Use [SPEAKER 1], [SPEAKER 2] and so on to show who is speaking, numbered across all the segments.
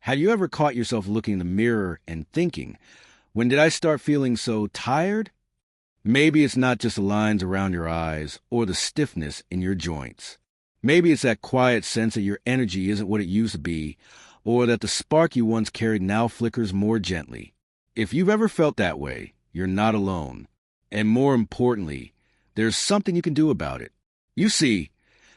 [SPEAKER 1] Have you ever caught yourself looking in the mirror and thinking, when did I start feeling so tired? Maybe it's not just the lines around your eyes or the stiffness in your joints. Maybe it's that quiet sense that your energy isn't what it used to be, or that the spark you once carried now flickers more gently. If you've ever felt that way, you're not alone. And more importantly, there's something you can do about it. You see,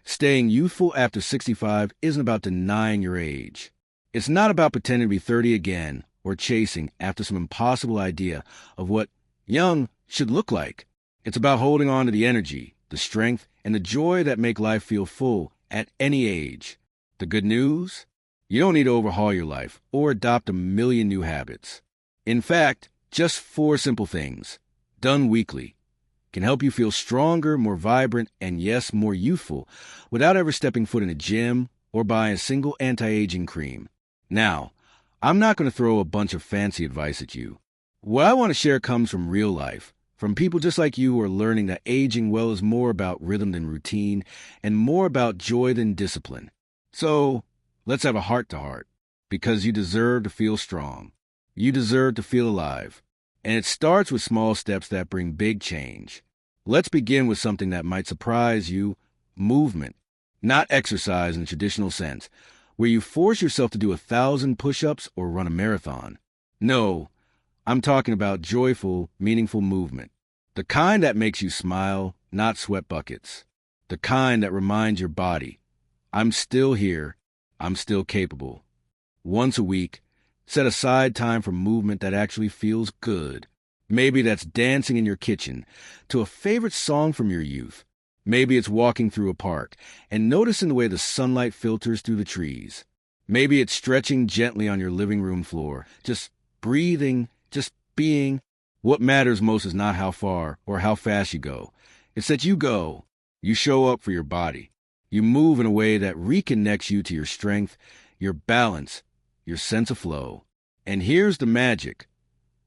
[SPEAKER 1] staying youthful after 65 isn't about denying your age. It's not about pretending to be 30 again or chasing after some impossible idea of what young should look like. It's about holding on to the energy, the strength, and the joy that make life feel full at any age. The good news? You don't need to overhaul your life or adopt a million new habits. In fact, just 4 simple things, done weekly, can help you feel stronger, more vibrant, and yes, more youthful without ever stepping foot in a gym or buying a single anti-aging cream. Now, I'm not going to throw a bunch of fancy advice at you. What I want to share comes from real life, from people just like you who are learning that aging well is more about rhythm than routine and more about joy than discipline. So, let's have a heart-to-heart, because you deserve to feel strong. You deserve to feel alive. And it starts with small steps that bring big change. Let's begin with something that might surprise you, movement. Not exercise in the traditional sense, where you force yourself to do 1,000 push-ups or run a marathon. No, I'm talking about joyful, meaningful movement. The kind that makes you smile, not sweat buckets. The kind that reminds your body, I'm still here, I'm still capable. Once a week, set aside time for movement that actually feels good. Maybe that's dancing in your kitchen to a favorite song from your youth. Maybe it's walking through a park and noticing the way the sunlight filters through the trees. Maybe it's stretching gently on your living room floor, just breathing, just being. What matters most is not how far or how fast you go. It's that you go. You show up for your body. You move in a way that reconnects you to your strength, your balance, your sense of flow. And here's the magic.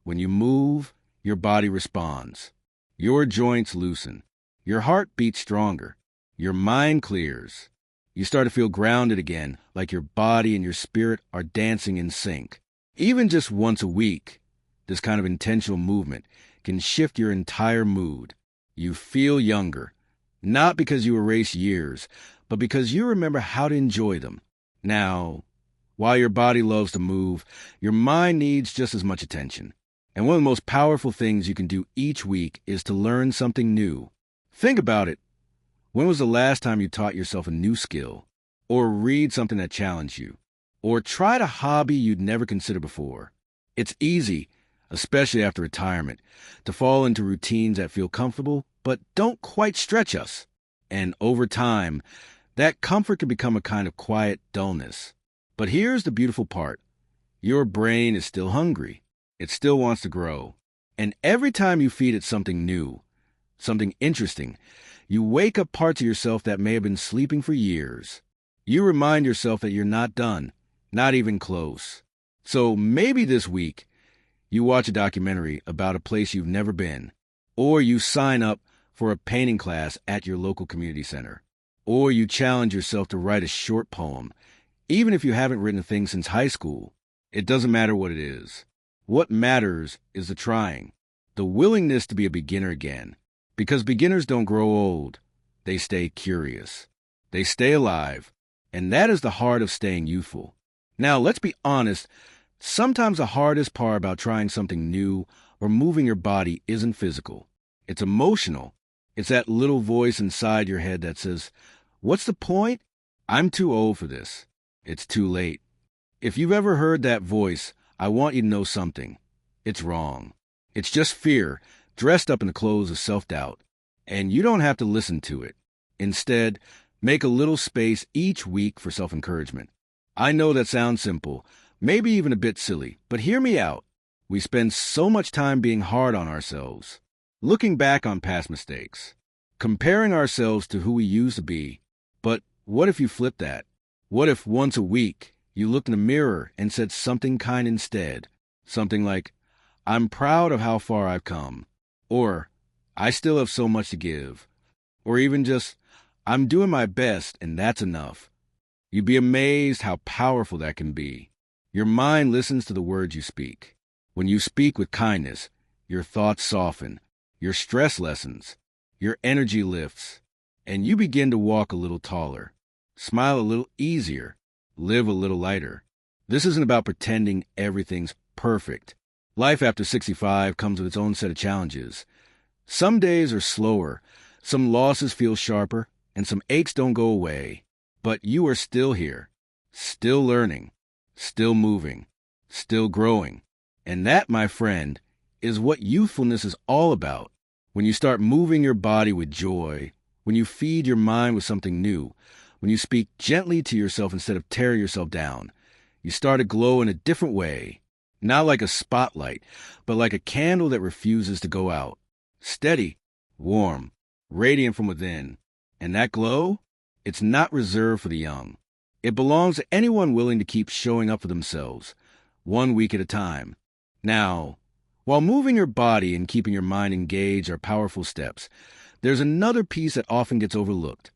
[SPEAKER 1] When you move, your body responds. Your joints loosen. Your heart beats stronger. Your mind clears. You start to feel grounded again, like your body and your spirit are dancing in sync. Even just once a week, this kind of intentional movement can shift your entire mood. You feel younger, not because you erase years, but because you remember how to enjoy them. Now, while your body loves to move, your mind needs just as much attention. And one of the most powerful things you can do each week is to learn something new. Think about it. When was the last time you taught yourself a new skill? Or read something that challenged you? Or tried a hobby you'd never considered before? It's easy, especially after retirement, to fall into routines that feel comfortable but don't quite stretch us. And over time, that comfort can become a kind of quiet dullness. But here's the beautiful part. Your brain is still hungry. It still wants to grow. And every time you feed it something new, something interesting, you wake up parts of yourself that may have been sleeping for years. You remind yourself that you're not done, not even close. So maybe this week, you watch a documentary about a place you've never been, or you sign up for a painting class at your local community center, or you challenge yourself to write a short poem, even if you haven't written a thing since high school. It doesn't matter what it is. What matters is the trying, the willingness to be a beginner again. Because beginners don't grow old. They stay curious. They stay alive. And that is the heart of staying youthful. Now, let's be honest. Sometimes the hardest part about trying something new or moving your body isn't physical. It's emotional. It's that little voice inside your head that says, "What's the point? I'm too old for this." It's too late. If you've ever heard that voice, I want you to know something. It's wrong. It's just fear, dressed up in the clothes of self-doubt. And you don't have to listen to it. Instead, make a little space each week for self-encouragement. I know that sounds simple, maybe even a bit silly, but hear me out. We spend so much time being hard on ourselves, looking back on past mistakes, comparing ourselves to who we used to be. But what if you flip that? What if once a week you looked in the mirror and said something kind instead? Something like, "I'm proud of how far I've come." Or, "I still have so much to give." Or even just, "I'm doing my best and that's enough." You'd be amazed how powerful that can be. Your mind listens to the words you speak. When you speak with kindness, your thoughts soften, your stress lessens, your energy lifts, and you begin to walk a little taller, smile a little easier, live a little lighter. This isn't about pretending everything's perfect. Life after 65 comes with its own set of challenges. Some days are slower, some losses feel sharper, and some aches don't go away. But you are still here, still learning, still moving, still growing. And that, my friend, is what youthfulness is all about. When you start moving your body with joy, when you feed your mind with something new, when you speak gently to yourself instead of tearing yourself down, you start to glow in a different way. Not like a spotlight, but like a candle that refuses to go out. Steady, warm, radiant from within. And that glow, it's not reserved for the young. It belongs to anyone willing to keep showing up for themselves, 1 week at a time. Now, while moving your body and keeping your mind engaged are powerful steps, there's another piece that often gets overlooked.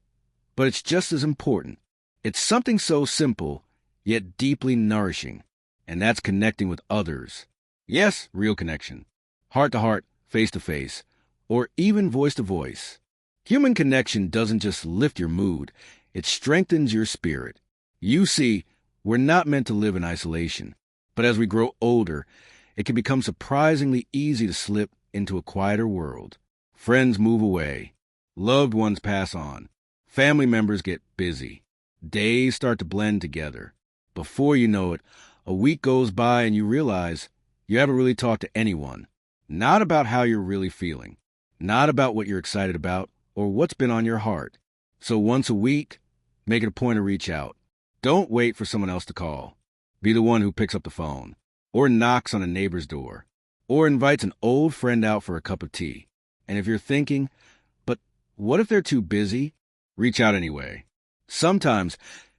[SPEAKER 1] But it's just as important. It's something so simple, yet deeply nourishing. And that's connecting with others. Yes, real connection. Heart to heart, face to face, or even voice to voice. Human connection doesn't just lift your mood, it strengthens your spirit. You see, we're not meant to live in isolation. But as we grow older, it can become surprisingly easy to slip into a quieter world. Friends move away. Loved ones pass on. Family members get busy. Days start to blend together. Before you know it, a week goes by and you realize you haven't really talked to anyone. Not about how you're really feeling. Not about what you're excited about or what's been on your heart. So once a week, make it a point to reach out. Don't wait for someone else to call. Be the one who picks up the phone, or knocks on a neighbor's door, or invites an old friend out for a cup of tea. And if you're thinking, but what if they're too busy? Reach out anyway. Sometimes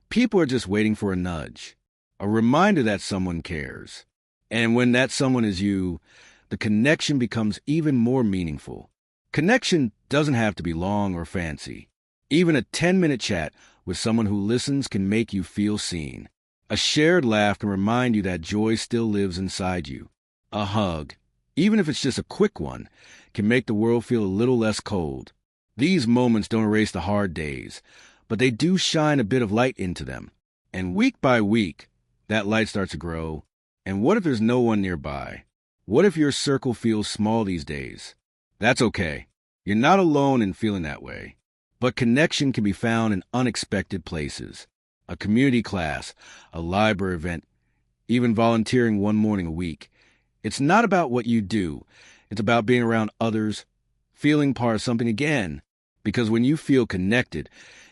[SPEAKER 1] people are just waiting for a nudge. A reminder that someone cares. And when that someone is you, the connection becomes even more meaningful. Connection doesn't have to be long or fancy. Even a 10-minute chat with someone who listens can make you feel seen. A shared laugh can remind you that joy still lives inside you. A hug, even if it's just a quick one, can make the world feel a little less cold. These moments don't erase the hard days, but they do shine a bit of light into them. And week by week, that light starts to grow. And what if there's no one nearby? What if your circle feels small these days? That's okay. You're not alone in feeling that way. But connection can be found in unexpected places. A community class, a library event, even volunteering one morning a week. It's not about what you do. It's about being around others, feeling part of something again. Because when you feel connected,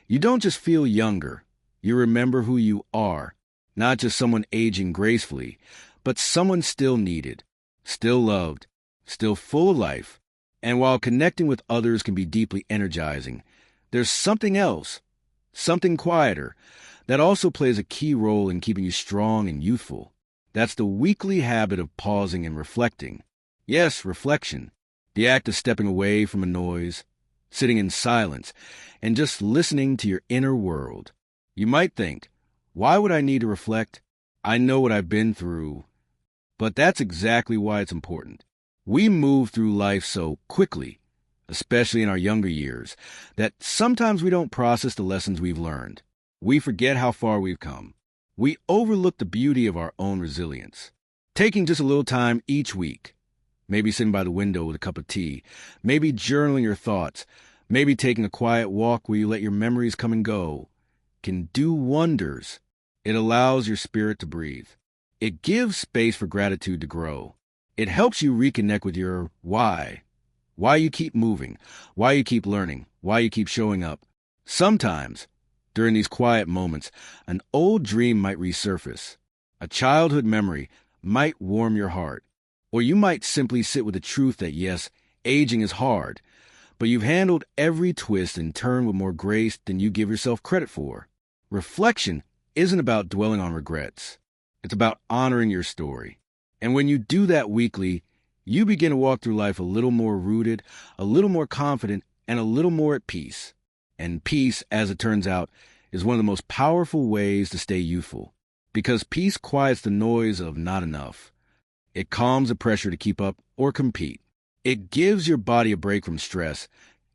[SPEAKER 1] you don't just feel younger. You remember who you are. Not just someone aging gracefully, but someone still needed, still loved, still full of life. And while connecting with others can be deeply energizing, there's something else, something quieter, that also plays a key role in keeping you strong and youthful. That's the weekly habit of pausing and reflecting. Yes, reflection. The act of stepping away from a noise, sitting in silence, and just listening to your inner world. You might think, why would I need to reflect? I know what I've been through. But that's exactly why it's important. We move through life so quickly, especially in our younger years, that sometimes we don't process the lessons we've learned. We forget how far we've come. We overlook the beauty of our own resilience. Taking just a little time each week, maybe sitting by the window with a cup of tea, maybe journaling your thoughts, maybe taking a quiet walk where you let your memories come and go, can do wonders. It allows your spirit to breathe. It gives space for gratitude to grow. It helps you reconnect with your why you keep moving, why you keep learning, why you keep showing up. Sometimes, during these quiet moments, an old dream might resurface. A childhood memory might warm your heart. Or you might simply sit with the truth that, yes, aging is hard, but you've handled every twist and turn with more grace than you give yourself credit for. Reflection isn't about dwelling on regrets. It's about honoring your story. And when you do that weekly, you begin to walk through life a little more rooted, a little more confident, and a little more at peace. And peace, as it turns out, is one of the most powerful ways to stay youthful. because peace quiets the noise of not enough. It calms the pressure to keep up or compete. It gives your body a break from stress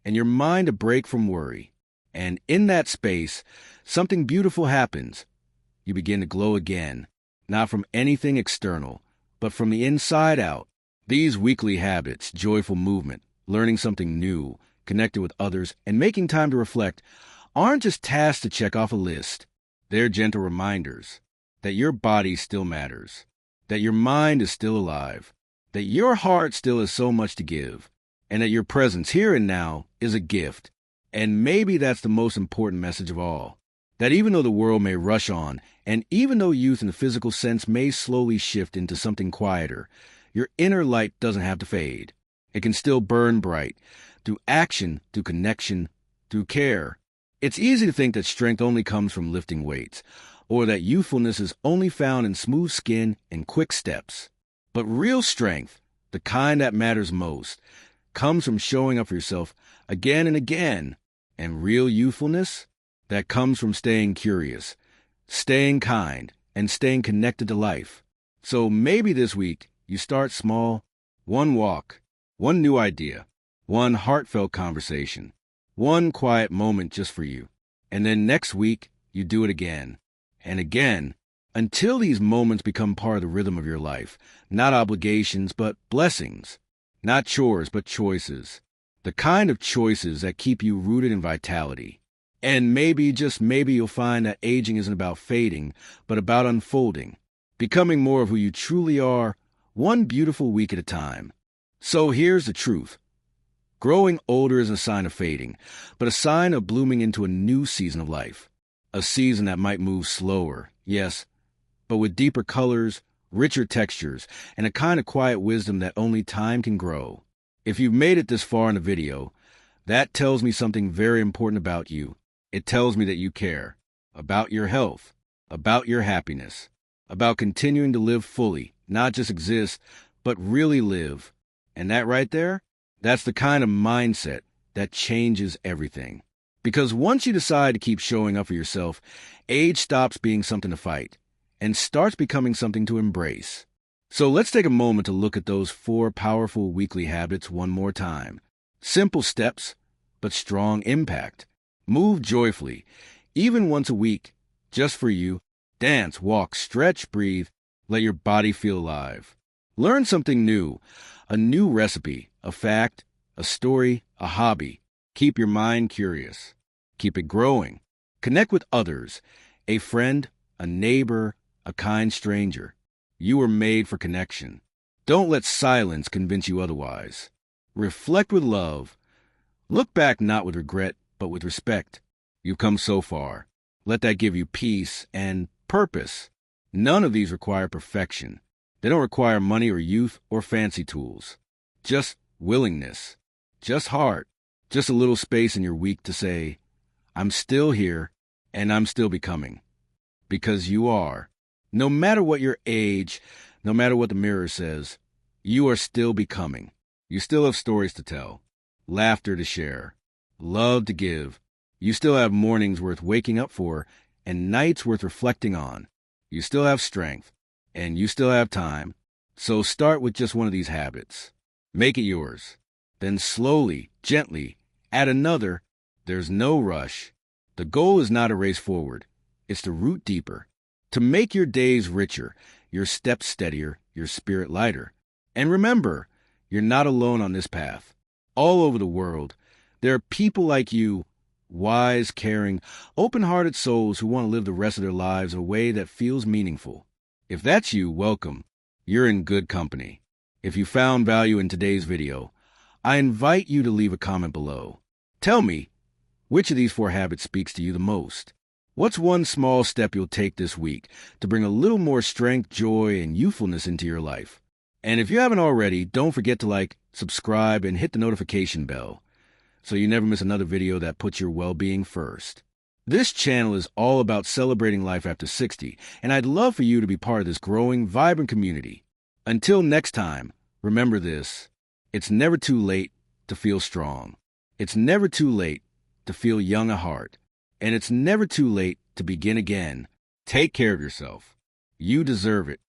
[SPEAKER 1] and your mind a break from worry. And in that space, something beautiful happens. You begin to glow again, not from anything external, but from the inside out. These weekly habits, joyful movement, learning something new, connecting with others, and making time to reflect, aren't just tasks to check off a list. They're gentle reminders that your body still matters, that your mind is still alive, that your heart still has so much to give, and that your presence here and now is a gift. And maybe that's the most important message of all, that even though the world may rush on, and even though youth in the physical sense may slowly shift into something quieter, your inner light doesn't have to fade. It can still burn bright, through action, through connection, through care. It's easy to think that strength only comes from lifting weights, or that youthfulness is only found in smooth skin and quick steps. But real strength, the kind that matters most, comes from showing up for yourself again and again. And real youthfulness, that comes from staying curious, staying kind, and staying connected to life. So maybe this week you start small, one walk, one new idea, one heartfelt conversation, one quiet moment just for you. And then next week you do it again and again, until these moments become part of the rhythm of your life, not obligations, but blessings, not chores, but choices, the kind of choices that keep you rooted in vitality. And maybe, just maybe, you'll find that aging isn't about fading, but about unfolding, becoming more of who you truly are, one beautiful week at a time. So here's the truth. Growing older isn't a sign of fading, but a sign of blooming into a new season of life. A season that might move slower, yes, but with deeper colors, richer textures, and a kind of quiet wisdom that only time can grow. If you've made it this far in the video, that tells me something very important about you. It tells me that you care about your health, about your happiness, about continuing to live fully, not just exist, but really live. And that right there, that's the kind of mindset that changes everything. Because once you decide to keep showing up for yourself, age stops being something to fight and starts becoming something to embrace. So let's take a moment to look at those 4 powerful weekly habits one more time. Simple steps, but strong impact. Move joyfully, even once a week, just for you. Dance, walk, stretch, breathe. Let your body feel alive. Learn something new, a new recipe, a fact, a story, a hobby. Keep your mind curious. Keep it growing. Connect with others, a friend, a neighbor, a kind stranger. You were made for connection. Don't let silence convince you otherwise. Reflect with love. Look back not with regret, but with respect. You've come so far. Let that give you peace and purpose. None of these require perfection. They don't require money or youth or fancy tools. Just willingness. Just heart. Just a little space in your week to say, I'm still here and I'm still becoming. Because you are. No matter what your age, no matter what the mirror says, you are still becoming. You still have stories to tell, laughter to share, love to give. You still have mornings worth waking up for and nights worth reflecting on. You still have strength and you still have time. So start with just one of these habits. Make it yours. Then slowly, gently, add another. There's no rush. The goal is not a race forward. It's to root deeper, to make your days richer, your steps steadier, your spirit lighter. And remember, you're not alone on this path. All over the world, there are people like you, wise, caring, open-hearted souls who want to live the rest of their lives in a way that feels meaningful. If that's you, welcome. You're in good company. If you found value in today's video, I invite you to leave a comment below. Tell me, which of these 4 habits speaks to you the most? What's one small step you'll take this week to bring a little more strength, joy, and youthfulness into your life? And if you haven't already, don't forget to like, subscribe, and hit the notification bell so you never miss another video that puts your well-being first. This channel is all about celebrating life after 60, and I'd love for you to be part of this growing, vibrant community. Until next time, remember this. It's never too late to feel strong. It's never too late to feel young at heart. And it's never too late to begin again. Take care of yourself. You deserve it.